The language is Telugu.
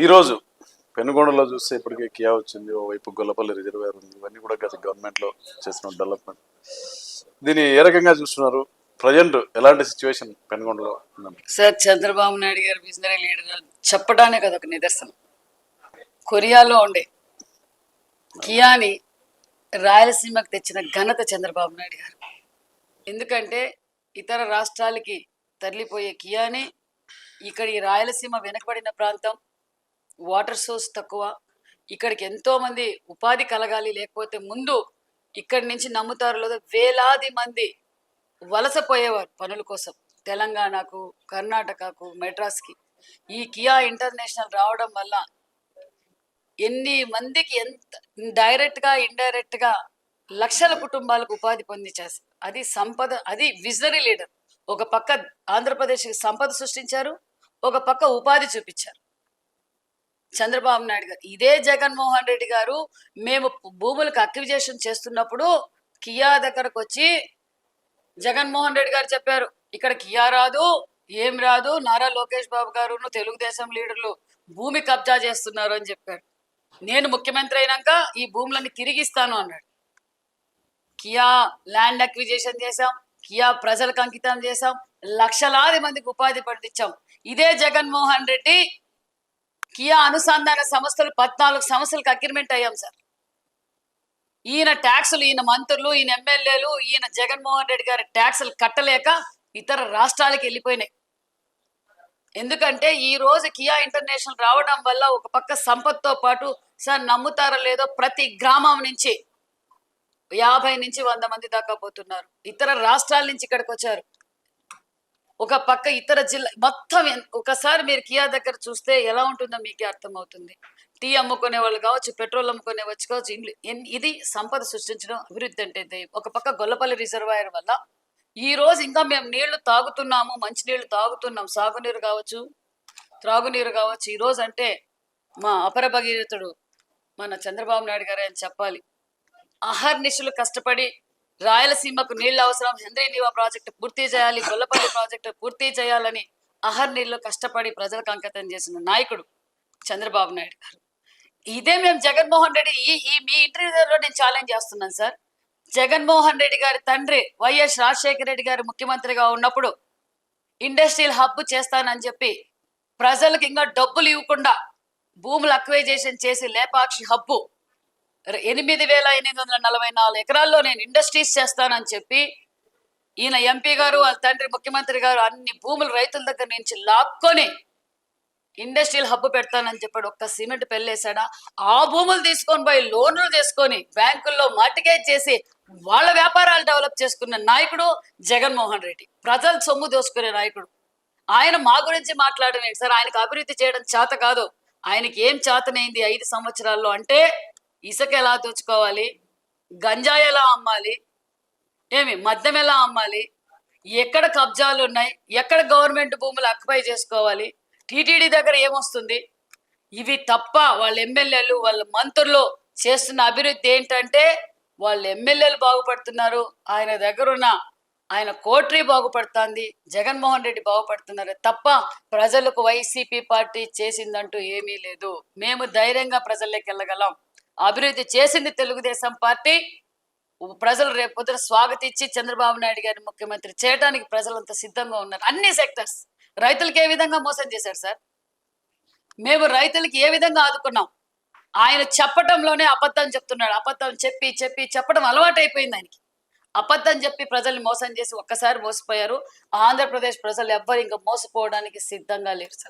ఈరోజు పెనుగొండలో చూస్తే ఇప్పటికే కియా వచ్చింది, ఓవైపు గొల్లపల్లి రిజర్వేర్ ఉంది. ఇవన్నీ కూడా గత గవర్నమెంట్లో చేసిన డెవలప్మెంట్. దీన్ని ఏ రకంగా చూస్తున్నారు? ప్రజెంట్ ఎలాంటి సిచ్యువేషన్ పెనుగొండలో ఉందండి? సార్, చంద్రబాబు నాయుడు గారు విజనరీ లీడర్ చెప్పడానికి అదొక నిదర్శనం. కొరియాలో ఉండే కియాని రాయలసీమకు తెచ్చిన ఘనత చంద్రబాబు నాయుడు గారు. ఎందుకంటే ఇతర రాష్ట్రాలకి తరలిపోయే కియాని ఇక్కడ ఈ రాయలసీమ వెనకబడిన ప్రాంతం, వాటర్ సోర్స్ తక్కువ, ఇక్కడికి ఎంతో మంది ఉపాధి కలగాలి, లేకపోతే ముందు ఇక్కడి నుంచి నమ్ముతారు లేదా వేలాది మంది వలసపోయేవారు పనుల కోసం తెలంగాణకు, కర్ణాటకకు, మెడ్రాస్కి. ఈ కియా ఇంటర్నేషనల్ రావడం వల్ల ఎన్ని మందికి ఎంత డైరెక్ట్గా ఇండైరెక్ట్గా లక్షల కుటుంబాలకు ఉపాధి పొంది చేస్తారు. అది సంపద, అది విజనరీ లీడర్. ఒక పక్క ఆంధ్రప్రదేశ్కి సంపద సృష్టించారు, ఒక పక్క ఉపాధి చూపించారు చంద్రబాబు నాయుడు గారు. ఇదే జగన్మోహన్ రెడ్డి గారు మేము భూములకు అక్విజేషన్ చేస్తున్నప్పుడు కియా దగ్గరకు వచ్చి జగన్మోహన్ రెడ్డి గారు చెప్పారు, ఇక్కడ కియా రాదు, ఏం రాదు, నారా లోకేష్ బాబు గారు తెలుగుదేశం లీడర్లు భూమి కబ్జా చేస్తున్నారు అని చెప్పారు. నేను ముఖ్యమంత్రి అయినాక ఈ భూములన్నీ తిరిగిస్తాను అన్నాడు. కియా ల్యాండ్ అక్విజిషన్ చేశాం, కియా ప్రజలకు అంకితం చేశాం, లక్షలాది మందికి ఉపాధి పండించాం. ఇదే జగన్మోహన్ రెడ్డి కియా అనుసంధాన సంస్థలు 14 సంస్థలకు అగ్రిమెంట్ అయ్యాం సార్. ఈయన ట్యాక్సులు, ఈయన మంత్రులు, ఈయన ఎమ్మెల్యేలు, ఈయన జగన్మోహన్ రెడ్డి గారి ట్యాక్సులు కట్టలేక ఇతర రాష్ట్రాలకు వెళ్ళిపోయినాయి. ఎందుకంటే ఈ రోజు కియా ఇంటర్నేషనల్ రావడం వల్ల ఒక పక్క సంపత్తో పాటు, సార్ నమ్ముతారో లేదో, ప్రతి గ్రామం నుంచి 50 నుంచి 100 మంది దాకా పోతున్నారు. ఇతర రాష్ట్రాల నుంచి ఇక్కడికి వచ్చారు. ఒక పక్క ఇతర జిల్లా మొత్తం. ఒకసారి మీరు కియా దగ్గర చూస్తే ఎలా ఉంటుందో మీకే అర్థమవుతుంది. టీ అమ్ముకునే వాళ్ళు కావచ్చు, పెట్రోల్ అమ్ముకునే వచ్చి కావచ్చు, ఇది సంపద సృష్టించడం అభివృద్ధి అంటే. ఒక పక్క గొల్లపల్లి రిజర్వాయర్ వల్ల ఈ రోజు ఇంకా మేము నీళ్లు తాగుతున్నాము, మంచి నీళ్లు తాగుతున్నాం, సాగునీరు కావచ్చు, త్రాగునీరు కావచ్చు. ఈ రోజు అంటే మా అపర భగీరథుడు మన చంద్రబాబు నాయుడు గారే అని చెప్పాలి. అహర్నిశలు కష్టపడి రాయలసీమకు నీళ్లు అవసరం, హెంద్రీ నీవా ప్రాజెక్టు పూర్తి చేయాలి, గొల్లపల్లి ప్రాజెక్టు పూర్తి చేయాలని అహర్నిశలు కష్టపడి ప్రజలకు అంకితం చేసిన నాయకుడు చంద్రబాబు నాయుడు గారు. ఇదే మేము జగన్మోహన్ రెడ్డి మీ ఇంటర్వ్యూలో నేను ఛాలెంజ్ చేస్తున్నాను సార్. జగన్మోహన్ రెడ్డి గారి తండ్రి వైఎస్ రాజశేఖర రెడ్డి గారు ముఖ్యమంత్రిగా ఉన్నప్పుడు ఇండస్ట్రియల్ హబ్ చేస్తానని చెప్పి ప్రజలకు ఇంకా డబ్బులు ఇవ్వకుండా భూములు అక్వైజేషన్ చేసి లేపాక్షి హబ్బు 8,844 ఎకరాల్లో నేను ఇండస్ట్రీస్ చేస్తానని చెప్పి ఈయన ఎంపీ గారు, వాళ్ళ తండ్రి ముఖ్యమంత్రి గారు అన్ని భూములు రైతుల దగ్గర నుంచి లాక్కొని ఇండస్ట్రియల్ హబ్ పెడతానని చెప్పాడు. ఒక్క సిమెంట్ పెళ్ళేశాడా? ఆ భూములు తీసుకొని పోయి లోన్లు తీసుకొని బ్యాంకుల్లో మార్టిగేజ్ చేసి వాళ్ళ వ్యాపారాలు డెవలప్ చేసుకున్న నాయకుడు జగన్మోహన్ రెడ్డి. ప్రజల సొమ్ము దోసుకునే నాయకుడు. ఆయన మా గురించి మాట్లాడడం ఏంటి సార్? ఆయనకు అభివృద్ధి చేయడం చేత కాదు. ఆయనకి ఏం చేతనైంది 5 సంవత్సరాల్లో అంటే ఇసుక ఎలా దోచుకోవాలి, గంజాయి ఎలా అమ్మాలి, మద్యం ఎలా అమ్మాలి, ఎక్కడ కబ్జాలు ఉన్నాయి, ఎక్కడ గవర్నమెంట్ భూములు అక్వై చేసుకోవాలి, టీటీడీ దగ్గర ఏమొస్తుంది, ఇవి తప్ప వాళ్ళ ఎమ్మెల్యేలు, వాళ్ళ మంత్రులు చేస్తున్న అభివృద్ధి ఏంటంటే వాళ్ళ ఎమ్మెల్యేలు బాగుపడుతున్నారు, ఆయన దగ్గర ఉన్న ఆయన కోటరీ బాగుపడుతుంది, జగన్మోహన్ రెడ్డి బాగుపడుతున్నారు తప్ప ప్రజలకు వైసీపీ పార్టీ చేసిందంటూ ఏమీ లేదు. మేము ధైర్యంగా ప్రజల్లోకి వెళ్ళగలం. అభివృద్ధి చేసింది తెలుగుదేశం పార్టీ. ప్రజలు రేపొద్దున స్వాగతించి చంద్రబాబు నాయుడు గారిని ముఖ్యమంత్రి చేయడానికి ప్రజలంతా సిద్ధంగా ఉన్నారు. అన్ని సెక్టర్స్. రైతులకి ఏ విధంగా మోసం చేశారు సార్? మేము రైతులకి ఏ విధంగా ఆదుకున్నాం? ఆయన చెప్పటంలోనే అబద్ధం చెప్తున్నాడు. అబద్ధం చెప్పడం అలవాటు అయిపోయింది ఆయనకి. అబద్ధం చెప్పి ప్రజల్ని మోసం చేసి ఒక్కసారి మోసపోయారు. ఆంధ్రప్రదేశ్ ప్రజలు ఎవ్వరు ఇంకా మోసపోవడానికి సిద్ధంగా లేరు సార్.